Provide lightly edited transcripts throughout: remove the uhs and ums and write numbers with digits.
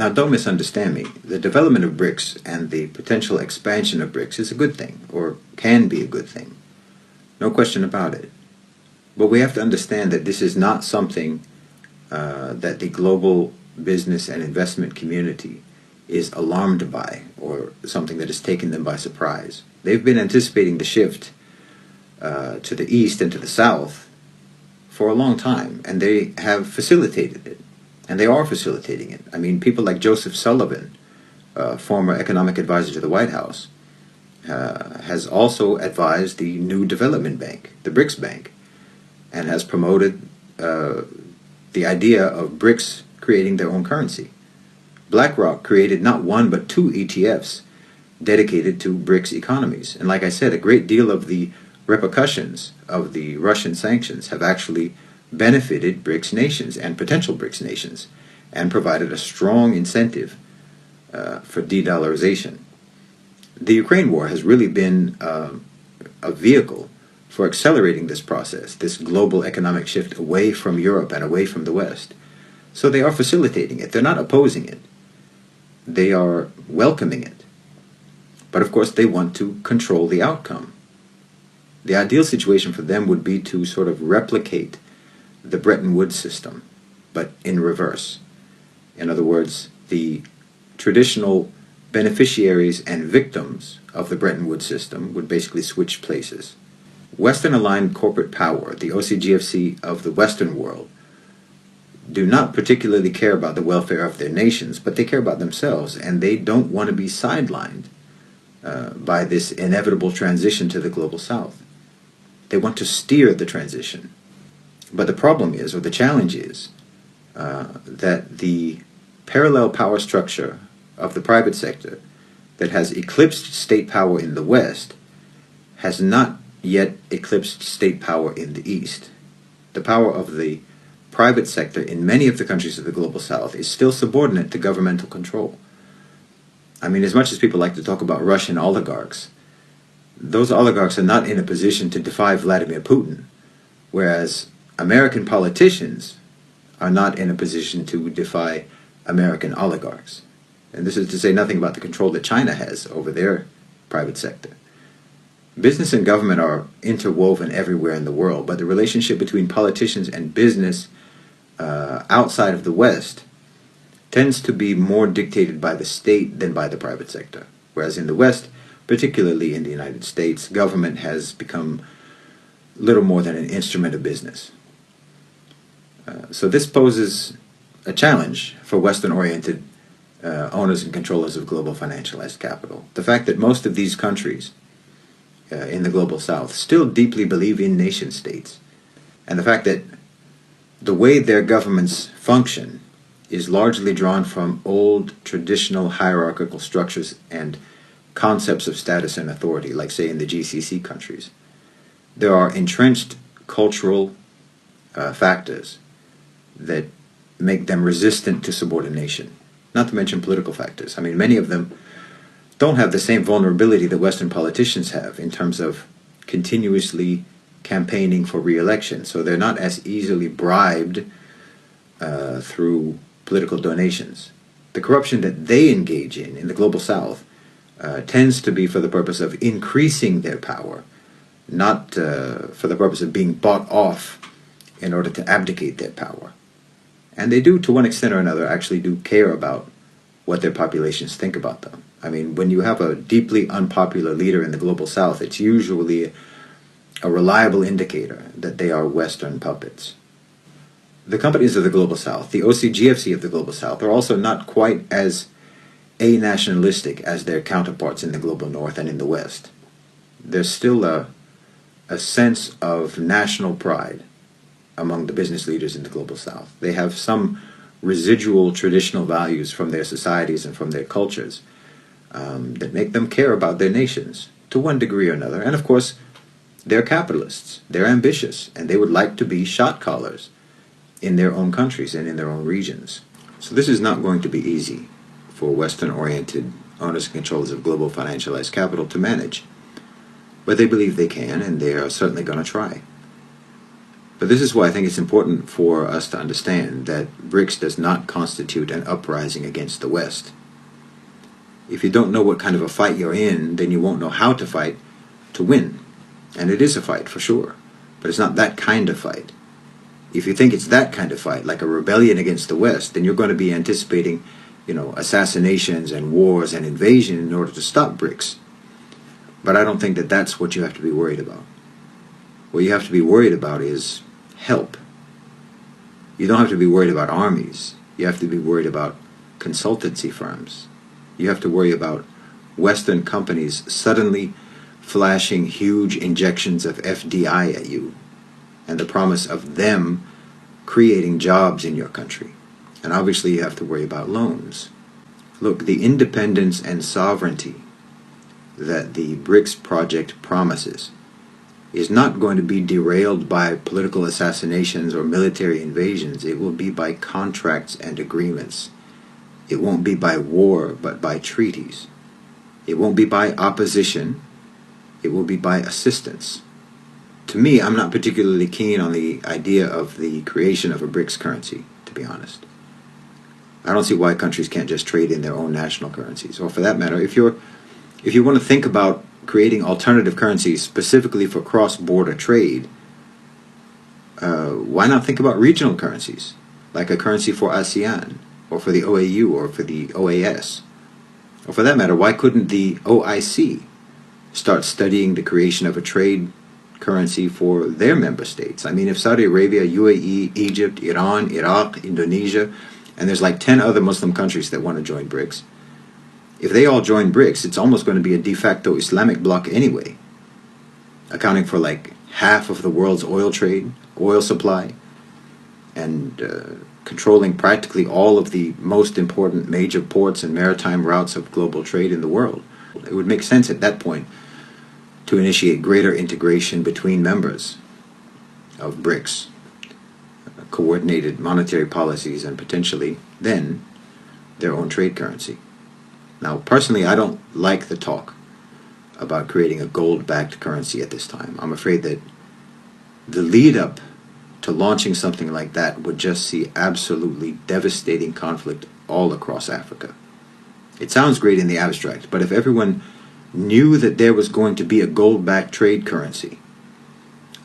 Now, don't misunderstand me. The development of BRICS and the potential expansion of BRICS is a good thing, or can be a good thing. No question about it. But we have to understand that this is not something that the global business and investment community is alarmed by, or something that has taken them by surprise. They've been anticipating the shift to the east and to the south for a long time, and they have facilitated it. And they are facilitating it. I mean, people like Joseph Sullivan, former economic advisor to the White House, has also advised the new development bank, the BRICS Bank, and has promoted the idea of BRICS creating their own currency. BlackRock created not one but two ETFs dedicated to BRICS economies. And like I said, a great deal of the repercussions of the Russian sanctions have actually benefited BRICS nations and potential BRICS nations, and provided a strong incentive for de-dollarization. The Ukraine war has really been a vehicle for accelerating this process, this global economic shift away from Europe and away from the West. So they are facilitating it. They're not opposing it. They are welcoming it. But of course they want to control the outcome. The ideal situation for them would be to sort of replicate the Bretton Woods system, but in reverse. In other words, the traditional beneficiaries and victims of the Bretton Woods system would basically switch places. Western-aligned corporate power, the OCGFC of the Western world, do not particularly care about the welfare of their nations, but they care about themselves, and they don't want to be sidelined by this inevitable transition to the global South. They want to steer the transition. But the problem is, or the challenge is, that the parallel power structure of the private sector that has eclipsed state power in the West has not yet eclipsed state power in the East. The power of the private sector in many of the countries of the global South is still subordinate to governmental control. I mean, as much as people like to talk about Russian oligarchs, those oligarchs are not in a position to defy Vladimir Putin, whereas American politicians are not in a position to defy American oligarchs. And this is to say nothing about the control that China has over their private sector. Business and government are interwoven everywhere in the world, but the relationship between politicians and business outside of the West tends to be more dictated by the state than by the private sector. Whereas in the West, particularly in the United States, government has become little more than an instrument of business. So this poses a challenge for Western-oriented owners and controllers of global financialized capital. The fact that most of these countries in the global South still deeply believe in nation states, and the fact that the way their governments function is largely drawn from old traditional hierarchical structures and concepts of status and authority, like say in the GCC countries. There are entrenched cultural factors that make them resistant to subordination, not to mention political factors. I mean, many of them don't have the same vulnerability that Western politicians have in terms of continuously campaigning for re-election, so they're not as easily bribed through political donations. The corruption that they engage in the global South tends to be for the purpose of increasing their power, not for the purpose of being bought off in order to abdicate their power. And they do, to one extent or another, actually do care about what their populations think about them. I mean, when you have a deeply unpopular leader in the global South, it's usually a reliable indicator that they are Western puppets. The companies of the global South, the OCGFC of the global South, are also not quite as a-nationalistic as their counterparts in the global North and in the West. There's still a sense of national pride among the business leaders in the global South. They have some residual traditional values from their societies and from their cultures that make them care about their nations to one degree or another. And of course, they're capitalists, they're ambitious, and they would like to be shot callers in their own countries and in their own regions. So this is not going to be easy for Western-oriented owners and controllers of global financialized capital to manage. But they believe they can, and they are certainly going to try. But this is why I think it's important for us to understand that BRICS does not constitute an uprising against the West. If you don't know what kind of a fight you're in, then you won't know how to fight to win. And it is a fight for sure, but it's not that kind of fight. If you think it's that kind of fight, like a rebellion against the West, then you're going to be anticipating, assassinations and wars and invasion in order to stop BRICS. But I don't think that that's what you have to be worried about. What you have to be worried about is help. You don't have to be worried about armies. You have to be worried about consultancy firms. You have to worry about Western companies suddenly flashing huge injections of FDI at you and the promise of them creating jobs in your country. And obviously you have to worry about loans. Look, the independence and sovereignty that the BRICS project promises is not going to be derailed by political assassinations or military invasions. It will be by contracts and agreements. It won't be by war, but by treaties. It won't be by opposition. It will be by assistance. To me, I'm not particularly keen on the idea of the creation of a BRICS currency, to be honest. I don't see why countries can't just trade in their own national currencies. Or for that matter, if you want to think about creating alternative currencies specifically for cross-border trade, why not think about regional currencies, like a currency for ASEAN, or for the OAU, or for the OAS? Or for that matter, why couldn't the OIC start studying the creation of a trade currency for their member states? I mean, if Saudi Arabia, UAE, Egypt, Iran, Iraq, Indonesia, and there's like 10 other Muslim countries that want to join BRICS, if they all join BRICS, it's almost going to be a de facto Islamic bloc anyway, accounting for like half of the world's oil trade, oil supply, and controlling practically all of the most important major ports and maritime routes of global trade in the world. It would make sense at that point to initiate greater integration between members of BRICS, coordinated monetary policies, and potentially then their own trade currency. Now, personally, I don't like the talk about creating a gold-backed currency at this time. I'm afraid that the lead-up to launching something like that would just see absolutely devastating conflict all across Africa. It sounds great in the abstract, but if everyone knew that there was going to be a gold-backed trade currency,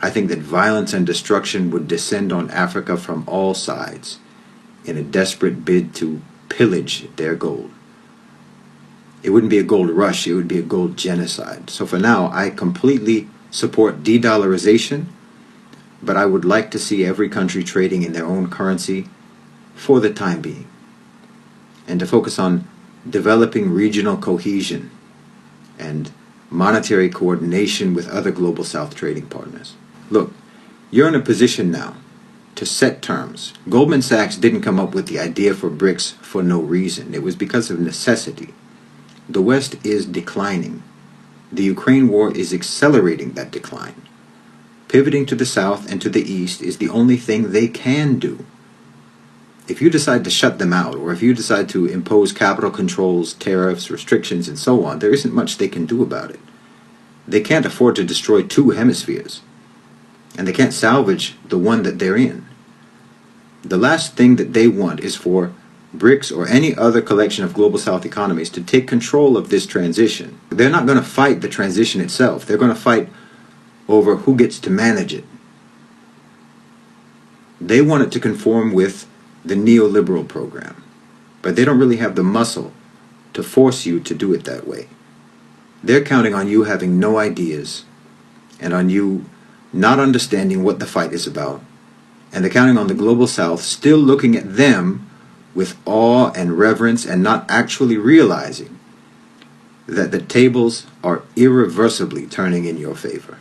I think that violence and destruction would descend on Africa from all sides in a desperate bid to pillage their gold. It wouldn't be a gold rush, it would be a gold genocide. So for now, I completely support de-dollarization, but I would like to see every country trading in their own currency for the time being, and to focus on developing regional cohesion and monetary coordination with other Global South trading partners. Look, you're in a position now to set terms. Goldman Sachs didn't come up with the idea for BRICS for no reason. It was because of necessity. The West is declining. The Ukraine war is accelerating that decline. Pivoting to the South and to the East is the only thing they can do. If you decide to shut them out, or if you decide to impose capital controls, tariffs, restrictions, and so on, there isn't much they can do about it. They can't afford to destroy two hemispheres, and they can't salvage the one that they're in. The last thing that they want is for BRICS or any other collection of Global South economies to take control of this transition. They're not going to fight the transition itself. They're going to fight over who gets to manage it. They want it to conform with the neoliberal program, but they don't really have the muscle to force you to do it that way. They're counting on you having no ideas and on you not understanding what the fight is about, and they're counting on the Global South still looking at them with awe and reverence and not actually realizing that the tables are irreversibly turning in your favor.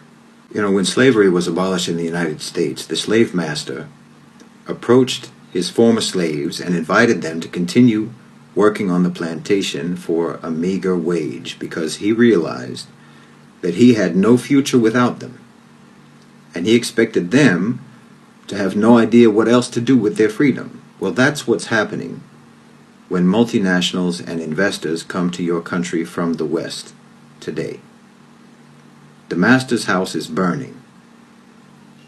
When slavery was abolished in the United States, the slave master approached his former slaves and invited them to continue working on the plantation for a meager wage because he realized that he had no future without them, and he expected them to have no idea what else to do with their freedom. Well, that's what's happening when multinationals and investors come to your country from the West today. The master's house is burning.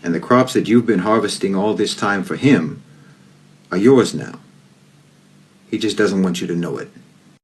And the crops that you've been harvesting all this time for him are yours now. He just doesn't want you to know it.